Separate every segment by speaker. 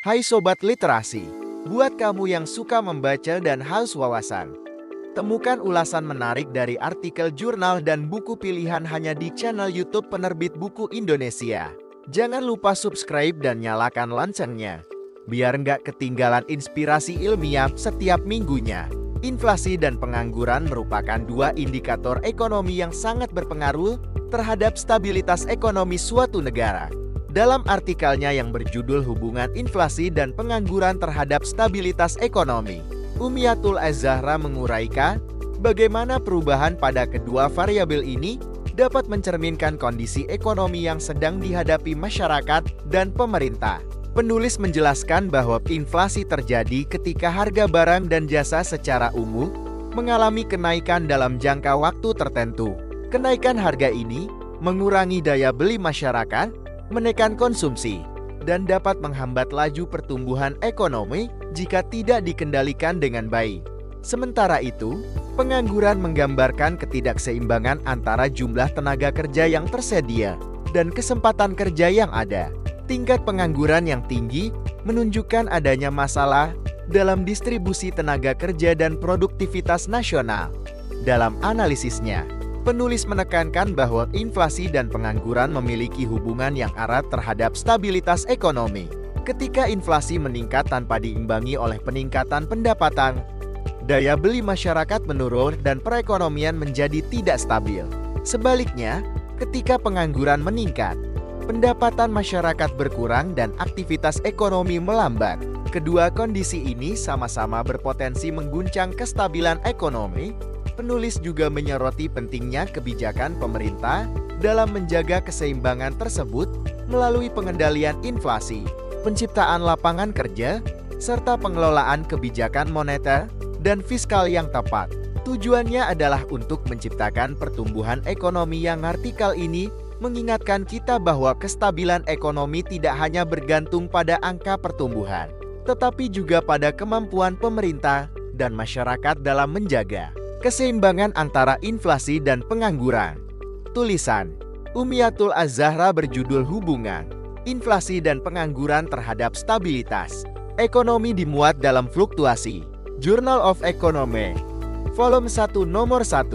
Speaker 1: Hai Sobat Literasi, buat kamu yang suka membaca dan haus wawasan, temukan ulasan menarik dari artikel jurnal dan buku pilihan hanya di channel YouTube Penerbit Buku Indonesia. Jangan lupa subscribe dan nyalakan loncengnya, biar nggak ketinggalan inspirasi ilmiah setiap minggunya. Inflasi dan pengangguran merupakan dua indikator ekonomi yang sangat berpengaruh terhadap stabilitas ekonomi suatu negara. Dalam artikelnya yang berjudul Hubungan Inflasi dan Pengangguran Terhadap Stabilitas Ekonomi, Umiatul Az-Zahra menguraikan bagaimana perubahan pada kedua variabel ini dapat mencerminkan kondisi ekonomi yang sedang dihadapi masyarakat dan pemerintah. Penulis menjelaskan bahwa inflasi terjadi ketika harga barang dan jasa secara umum mengalami kenaikan dalam jangka waktu tertentu. Kenaikan harga ini mengurangi daya beli masyarakat, menekan konsumsi, dan dapat menghambat laju pertumbuhan ekonomi jika tidak dikendalikan dengan baik. Sementara itu, pengangguran menggambarkan ketidakseimbangan antara jumlah tenaga kerja yang tersedia dan kesempatan kerja yang ada. Tingkat pengangguran yang tinggi menunjukkan adanya masalah dalam distribusi tenaga kerja dan produktivitas nasional. Dalam analisisnya, penulis menekankan bahwa inflasi dan pengangguran memiliki hubungan yang erat terhadap stabilitas ekonomi. Ketika inflasi meningkat tanpa diimbangi oleh peningkatan pendapatan, daya beli masyarakat menurun dan perekonomian menjadi tidak stabil. Sebaliknya, ketika pengangguran meningkat, pendapatan masyarakat berkurang dan aktivitas ekonomi melambat. Kedua kondisi ini sama-sama berpotensi mengguncang kestabilan ekonomi. Penulis juga menyoroti pentingnya kebijakan pemerintah dalam menjaga keseimbangan tersebut melalui pengendalian inflasi, penciptaan lapangan kerja, serta pengelolaan kebijakan moneter dan fiskal yang tepat. Tujuannya adalah untuk menciptakan pertumbuhan ekonomi yang vertikal. Ini mengingatkan kita bahwa kestabilan ekonomi tidak hanya bergantung pada angka pertumbuhan, tetapi juga pada kemampuan pemerintah dan masyarakat dalam menjaga keseimbangan antara inflasi dan pengangguran. Tulisan Umiatul Az-Zahra berjudul Hubungan Inflasi dan Pengangguran Terhadap Stabilitas Ekonomi dimuat dalam Fluktuasi, Journal of Economy, Volume 1 Nomor 1,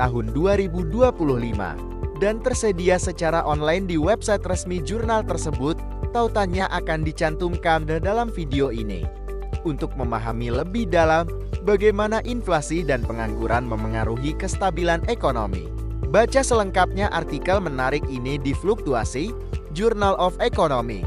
Speaker 1: Tahun 2025, dan tersedia secara online di website resmi jurnal tersebut. Tautannya akan dicantumkan dalam video ini. Untuk memahami lebih dalam bagaimana inflasi dan pengangguran memengaruhi kestabilan ekonomi, baca selengkapnya artikel menarik ini di Fluktuasi, Journal of Economy.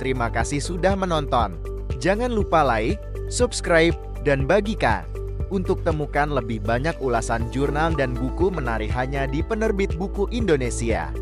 Speaker 1: Terima kasih sudah menonton. Jangan lupa like, subscribe, dan bagikan. Untuk temukan lebih banyak ulasan jurnal dan buku menarik hanya di Penerbit Buku Indonesia.